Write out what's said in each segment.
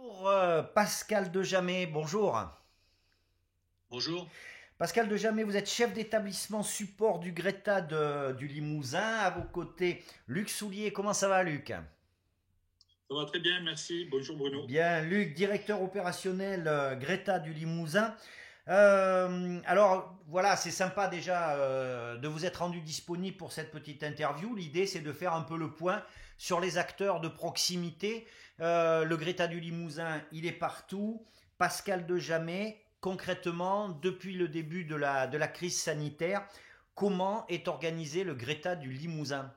Bonjour Pascal Dejamet, bonjour. Bonjour, Pascal Dejamet, vous êtes chef d'établissement support du Greta du Limousin. À vos côtés, Luc Soulier. Comment ça va, Luc? ça va très bien, merci. Bonjour Bruno. Bien, Luc, directeur opérationnel Greta du Limousin. Alors voilà, c'est sympa déjà de vous être rendu disponible pour cette petite interview. L'idée, c'est de faire un peu le point sur les acteurs de proximité. Le Greta du Limousin, il est partout. Pascal Dejamet, concrètement, depuis le début de la crise sanitaire, comment est organisé le Greta du Limousin?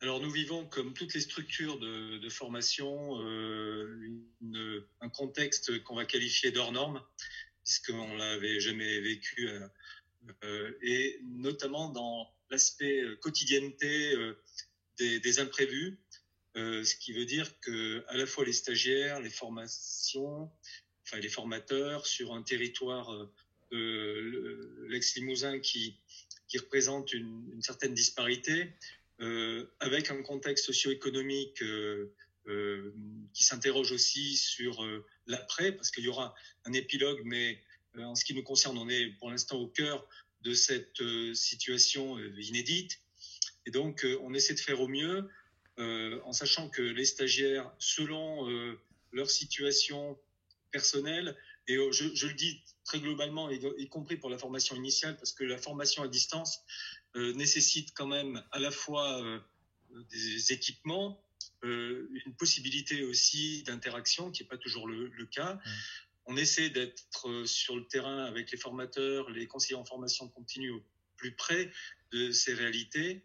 Alors nous vivons, comme toutes les structures de formation, un contexte qu'on va qualifier d'hors norme, puisqu'on l'avait jamais vécu, et notamment dans l'aspect quotidienneté des imprévus, ce qui veut dire que à la fois les stagiaires, les formations, enfin les formateurs sur un territoire l'ex-Limousin qui représente une certaine disparité, avec un contexte socio-économique qui s'interroge aussi sur l'après, parce qu'il y aura un épilogue, mais en ce qui nous concerne, on est pour l'instant au cœur de cette situation inédite. Et donc, on essaie de faire au mieux, en sachant que les stagiaires, selon leur situation personnelle, et je le dis très globalement, y compris pour la formation initiale, parce que la formation à distance nécessite quand même à la fois des équipements, une possibilité aussi d'interaction qui n'est pas toujours le cas. Mmh. On essaie d'être sur le terrain avec les formateurs, les conseillers en formation continue au plus près de ces réalités,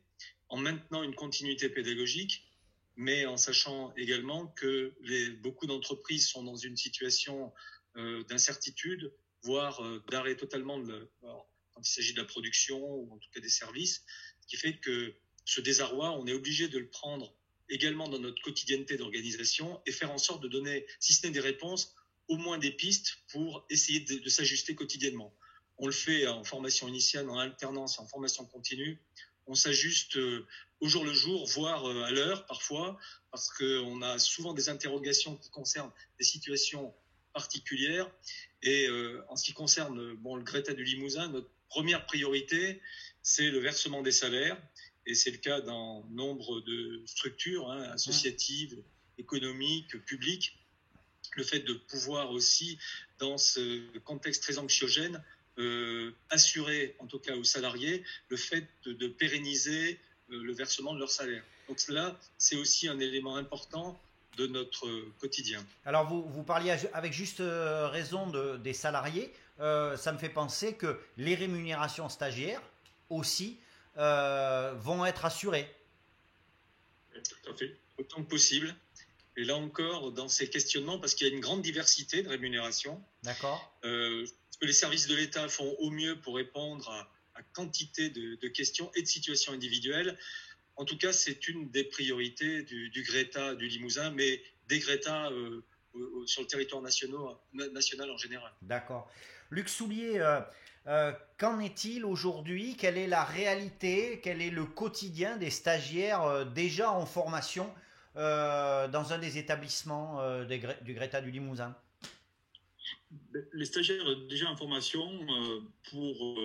en maintenant une continuité pédagogique, mais en sachant également que beaucoup d'entreprises sont dans une situation d'incertitude, voire d'arrêt totalement quand il s'agit de la production ou en tout cas des services, ce qui fait que ce désarroi, on est obligé de le prendre également dans notre quotidienneté d'organisation et faire en sorte de donner, si ce n'est des réponses, au moins des pistes pour essayer de s'ajuster quotidiennement. On le fait en formation initiale, en alternance et en formation continue. On s'ajuste au jour le jour, voire à l'heure parfois, parce qu'on a souvent des interrogations qui concernent des situations particulières. Et en ce qui concerne le Greta du Limousin, notre première priorité, c'est le versement des salaires. Et c'est le cas dans nombre de structures Mmh. associatives, économiques, publiques. Le fait de pouvoir aussi, dans ce contexte très anxiogène, assurer, en tout cas aux salariés, le fait de pérenniser le versement de leur salaire. Donc là, c'est aussi un élément important de notre quotidien. Alors vous parliez avec juste raison des salariés. Ça me fait penser que les rémunérations stagiaires aussi vont être assurées. Tout à fait. Autant que possible. Et là encore, dans ces questionnements, parce qu'il y a une grande diversité de rémunération, D'accord? ce que les services de l'État font au mieux pour répondre à quantité de questions et de situations individuelles. En tout cas, c'est une des priorités du Greta du Limousin, mais des Greta sur le territoire national en général. D'accord. Luc Soulier, qu'en est-il aujourd'hui? Quelle est la réalité? Quel est le quotidien des stagiaires déjà en formation dans un des établissements du Greta du Limousin? Les stagiaires déjà en formation, pour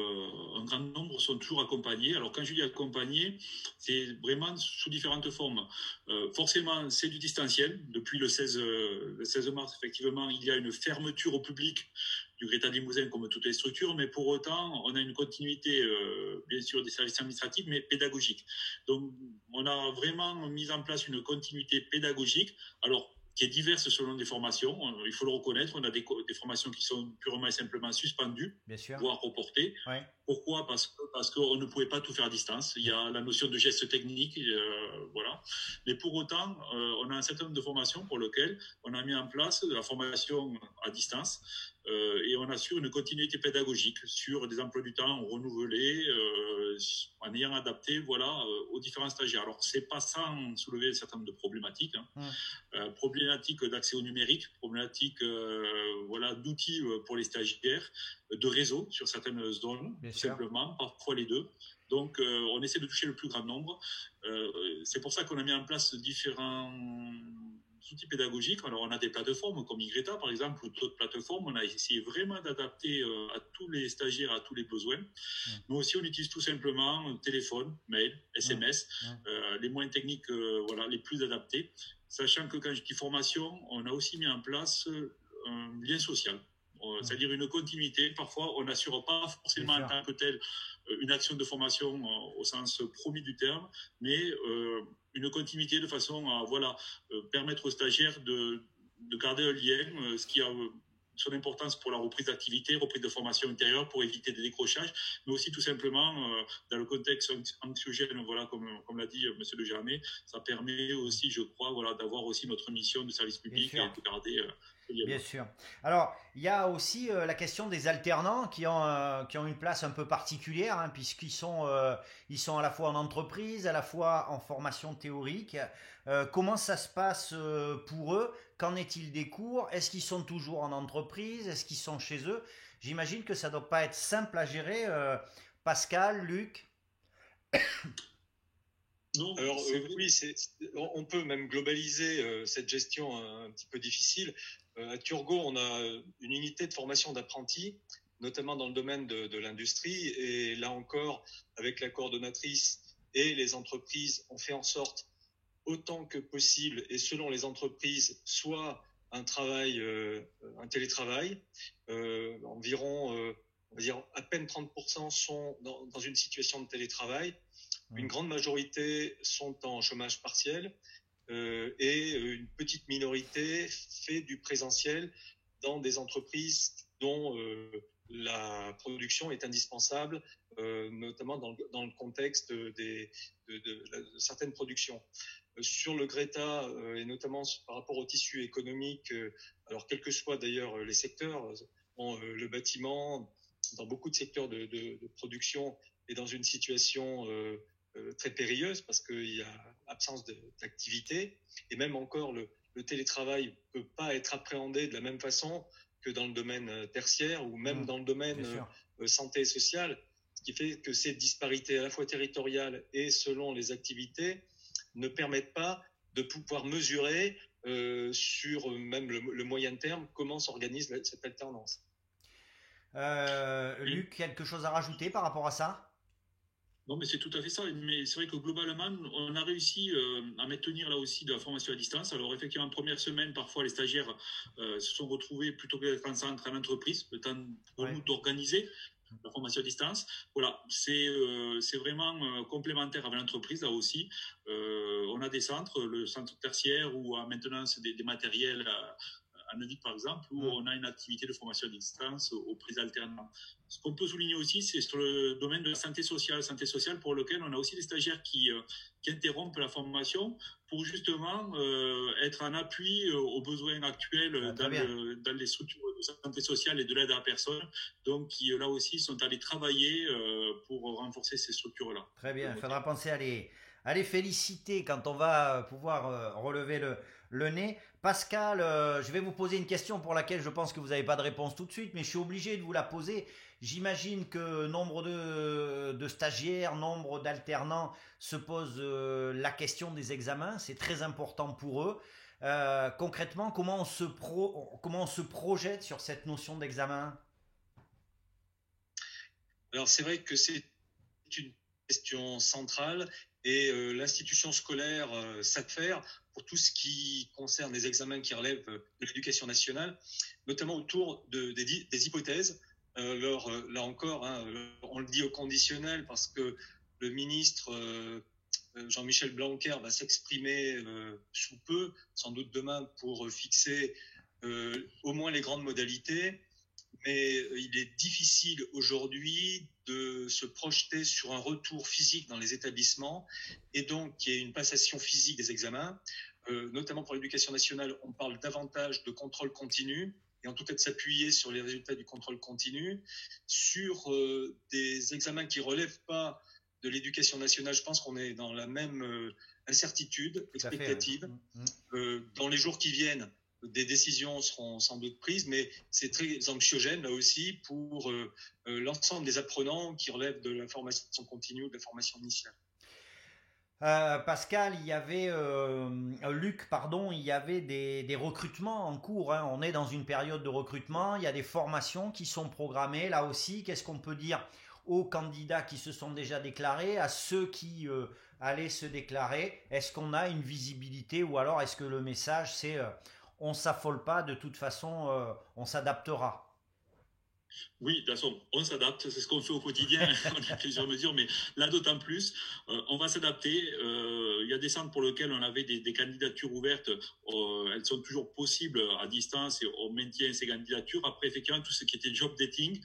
un grand nombre, sont toujours accompagnés. Alors quand je dis accompagnés, c'est vraiment sous différentes formes. Forcément, c'est du distanciel. Depuis le 16 mars, effectivement, il y a une fermeture au public du Greta Limousin comme toutes les structures, mais pour autant, on a une continuité, bien sûr, des services administratifs, mais pédagogique. Donc, on a vraiment mis en place une continuité pédagogique. Alors, qui est diverse selon les formations. Il faut le reconnaître, on a des formations qui sont purement et simplement suspendues, Bien sûr. voire reportées. Ouais. Pourquoi? Parce qu'on ne pouvait pas tout faire à distance. Il y a la notion de geste technique, voilà. Mais pour autant, on a un certain nombre de formations pour lesquelles on a mis en place de la formation à distance, et on assure une continuité pédagogique sur des emplois du temps renouvelés, en ayant adapté, voilà, aux différents stagiaires. Alors, c'est pas sans soulever un certain nombre de problématiques, hein. Hum. Problématique d'accès au numérique, problématique voilà, d'outils pour les stagiaires, de réseau sur certaines zones, Bien tout sûr. simplement, parfois les deux. Donc, on essaie de toucher le plus grand nombre. C'est pour ça qu'on a mis en place différents outils pédagogiques. Alors, on a des plateformes comme Ygreta, par exemple, ou d'autres plateformes. On a essayé vraiment d'adapter à tous les stagiaires, à tous les besoins. Mais aussi, on utilise tout simplement téléphone, mail, SMS, les moyens techniques voilà, les plus adaptés. Sachant que quand je dis formation, on a aussi mis en place un lien social. C'est-à-dire une continuité. Parfois, on n'assure pas forcément en tant que tel une action de formation au sens promis du terme, mais une continuité de façon à permettre aux stagiaires de garder un lien, ce qui a son importance pour la reprise d'activité, reprise de formation intérieure pour éviter des décrochages, mais aussi tout simplement dans le contexte anxiogène, voilà, comme l'a dit M. Le Germain, ça permet aussi, je crois, voilà, d'avoir aussi notre mission de service public et de garder Bien sûr. Alors, il y a aussi la question des alternants qui ont une place un peu particulière, hein, puisqu'ils sont, ils sont à la fois en entreprise, à la fois en formation théorique. Comment ça se passe pour eux? Qu'en est-il des cours? Est-ce qu'ils sont toujours en entreprise? Est-ce qu'ils sont chez eux? J'imagine que ça ne doit pas être simple à gérer. Pascal, Luc? Non, alors oui, on peut même globaliser cette gestion un petit peu difficile. À Turgot, on a une unité de formation d'apprentis, notamment dans le domaine de l'industrie. Et là encore, avec la coordonnatrice et les entreprises, on fait en sorte, autant que possible, et selon les entreprises, soit un télétravail. Environ, on va dire, à peine 30% sont dans une situation de télétravail. Une grande majorité sont en chômage partiel et une petite minorité fait du présentiel dans des entreprises dont la production est indispensable, notamment dans le contexte de certaines productions. Sur le Greta, et notamment par rapport au tissu économique, alors quels que soient d'ailleurs les secteurs, le bâtiment, dans beaucoup de secteurs de production, est dans une situation très périlleuse parce qu'il y a absence d'activité, et même encore le télétravail ne peut pas être appréhendé de la même façon que dans le domaine tertiaire ou même dans le domaine santé et sociale, ce qui fait que ces disparités à la fois territoriales et selon les activités ne permettent pas de pouvoir mesurer sur même le moyen terme comment s'organise cette alternance. Luc, quelque chose à rajouter par rapport à ça? Non, mais c'est tout à fait ça. Mais c'est vrai que globalement, on a réussi à maintenir là aussi de la formation à distance. Alors effectivement, en première semaine, parfois les stagiaires se sont retrouvés plutôt que d'être en entreprise, le temps pour nous d'organiser la formation à distance. Voilà, c'est vraiment complémentaire avec l'entreprise là aussi. On a des centres, le centre tertiaire ou en maintenance des matériels à Neuvic par exemple, où on a une activité de formation à distance aux prises alternantes. Ce qu'on peut souligner aussi, c'est sur le domaine de la santé sociale pour lequel on a aussi des stagiaires qui interrompent la formation pour justement être en appui aux besoins actuels dans les structures de santé sociale et de l'aide à la personne, donc qui là aussi sont allés travailler pour renforcer ces structures-là. Très bien, il faudra penser à les féliciter quand on va pouvoir relever le nez. Pascal, je vais vous poser une question pour laquelle je pense que vous n'avez pas de réponse tout de suite, mais je suis obligé de vous la poser. J'imagine que nombre de stagiaires, nombre d'alternants se posent la question des examens. C'est très important pour eux. Concrètement, comment on se projette sur cette notion d'examen? Alors c'est vrai que c'est une question centrale. Et l'institution scolaire sait faire pour tout ce qui concerne les examens qui relèvent de l'éducation nationale, notamment autour des hypothèses. Là encore, on le dit au conditionnel parce que le ministre Jean-Michel Blanquer va s'exprimer sous peu, sans doute demain, pour fixer au moins les grandes modalités. Mais il est difficile aujourd'hui de se projeter sur un retour physique dans les établissements et donc qu'il y ait une passation physique des examens. Notamment pour l'éducation nationale, on parle davantage de contrôle continu et en tout cas de s'appuyer sur les résultats du contrôle continu. Sur des examens qui ne relèvent pas de l'éducation nationale, je pense qu'on est dans la même incertitude expectative. Dans les jours qui viennent, des décisions seront sans doute prises, mais c'est très anxiogène là aussi pour l'ensemble des apprenants qui relèvent de la formation continue ou de la formation initiale. Pascal, il y avait Luc, pardon, il y avait des recrutements en cours, hein. On est dans une période de recrutement. Il y a des formations qui sont programmées là aussi. Qu'est-ce qu'on peut dire aux candidats qui se sont déjà déclarés, à ceux qui allaient se déclarer? Est-ce qu'on a une visibilité ou alors est-ce que le message c'est on s'affole pas, de toute façon on s'adaptera? Oui, de toute façon, on s'adapte, c'est ce qu'on fait au quotidien, on a plusieurs mesures, mais là d'autant plus, on va s'adapter. Il y a des centres pour lesquels on avait des candidatures ouvertes, elles sont toujours possibles à distance et on maintient ces candidatures. Après, effectivement, tout ce qui était job dating,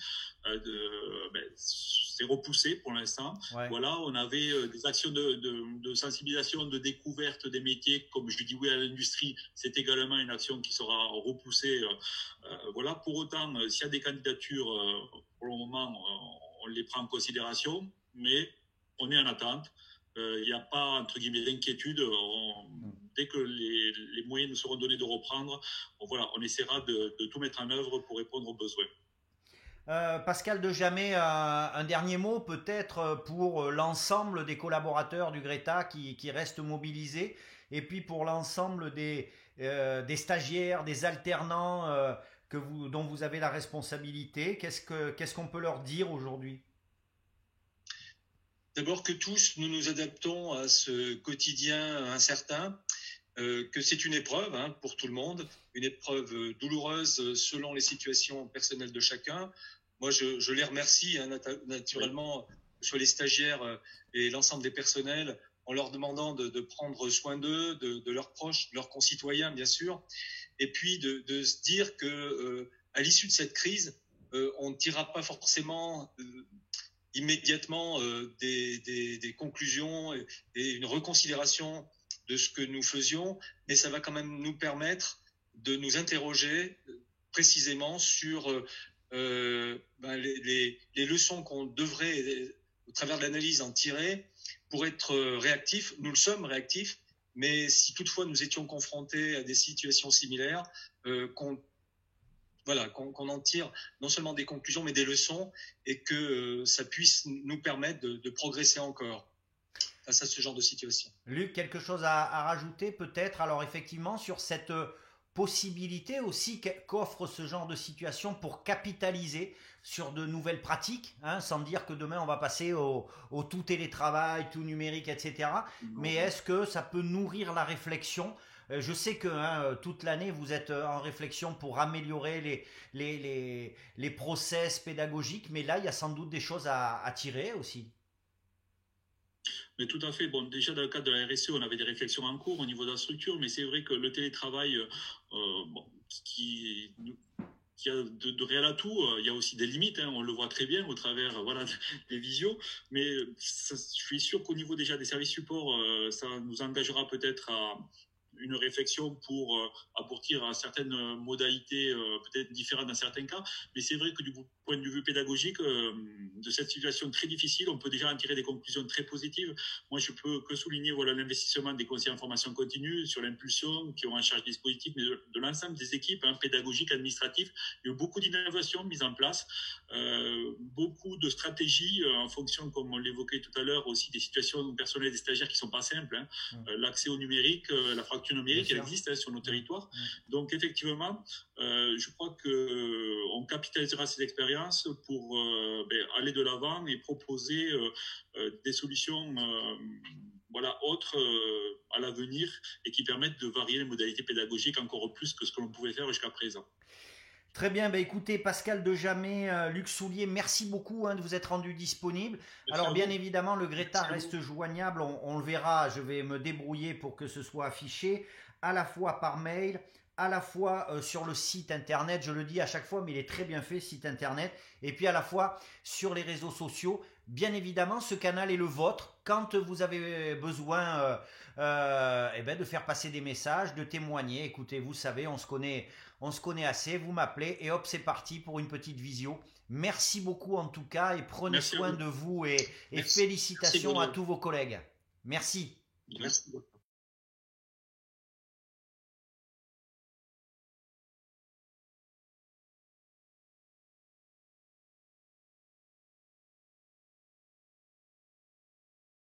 c'est repoussé pour l'instant. Ouais. Voilà, on avait des actions de sensibilisation, de découverte des métiers, comme je dis oui à l'industrie, c'est également une action qui sera repoussée. Voilà, pour autant, s'il y a des candidatures, pour le moment, on les prend en considération, mais on est en attente. Il n'y a pas, entre guillemets, d'inquiétude. Dès que les moyens nous seront donnés de reprendre, voilà, on essaiera de tout mettre en œuvre pour répondre aux besoins. Pascal Dejamet, un dernier mot peut-être pour l'ensemble des collaborateurs du Greta qui restent mobilisés et puis pour l'ensemble des stagiaires, des alternants dont vous avez la responsabilité. Qu'est-ce qu'on peut leur dire aujourd'hui? D'abord que tous, nous nous adaptons à ce quotidien incertain, que c'est une épreuve hein, pour tout le monde, une épreuve douloureuse selon les situations personnelles de chacun. Moi, je les remercie hein, naturellement, que ce soit les stagiaires et l'ensemble des personnels, en leur demandant de prendre soin d'eux, de leurs proches, de leurs concitoyens, bien sûr, et puis de se dire que à l'issue de cette crise, on ne tirera pas forcément immédiatement des conclusions et une reconsidération de ce que nous faisions, mais ça va quand même nous permettre de nous interroger précisément sur les leçons qu'on devrait, au travers de l'analyse, en tirer pour être réactifs. Nous le sommes réactifs, mais si toutefois nous étions confrontés à des situations similaires, qu'on en tire non seulement des conclusions, mais des leçons, et que ça puisse nous permettre de progresser encore face à ce genre de situation. Luc, quelque chose à rajouter peut-être? Alors effectivement, sur cette possibilité aussi qu'offre ce genre de situation pour capitaliser sur de nouvelles pratiques, hein, sans dire que demain on va passer au tout télétravail, tout numérique, etc. Mais est-ce que ça peut nourrir la réflexion? Je sais que hein, toute l'année vous êtes en réflexion pour améliorer les process pédagogiques, mais là il y a sans doute des choses à tirer aussi. Mais tout à fait. Bon, déjà, dans le cadre de la RSE, on avait des réflexions en cours au niveau de la structure, mais c'est vrai que le télétravail, bon, qui a de réel atout, il y a aussi des limites, hein, on le voit très bien au travers voilà, des visios, mais je suis sûr qu'au niveau déjà des services supports, ça nous engagera peut-être à une réflexion pour aboutir à certaines modalités peut-être différentes dans certains cas, mais c'est vrai que du point de vue pédagogique, de cette situation très difficile, on peut déjà en tirer des conclusions très positives. Moi, je peux que souligner voilà, l'investissement des conseillers en formation continue sur l'impulsion qui ont en charge des dispositifs, mais de l'ensemble des équipes hein, pédagogiques, administratives. Il y a eu beaucoup d'innovations mises en place, beaucoup de stratégies en fonction, comme on l'évoquait tout à l'heure, aussi des situations personnelles des stagiaires qui ne sont pas simples. Hein. L'accès au numérique, la fracture numérique, elle existe hein, sur nos territoires. Donc, effectivement, je crois qu'on capitalisera ces expériences pour aller de l'avant et proposer des solutions voilà, autres à l'avenir et qui permettent de varier les modalités pédagogiques encore plus que ce que l'on pouvait faire jusqu'à présent. Très bien, bah écoutez, Pascal Dejamet, Luc Soulier, merci beaucoup hein, de vous être rendu disponible. Alors bien évidemment, le Greta reste joignable, on le verra, je vais me débrouiller pour que ce soit affiché, à la fois par mail, à la fois sur le site internet, je le dis à chaque fois, mais il est très bien fait, ce site internet, et puis à la fois sur les réseaux sociaux. Bien évidemment, ce canal est le vôtre. Quand vous avez besoin de faire passer des messages, de témoigner, écoutez, vous savez, on se connaît assez, vous m'appelez et hop, c'est parti pour une petite visio. Merci beaucoup en tout cas et prenez soin de vous et félicitations à tous vos collègues. Merci. Merci beaucoup.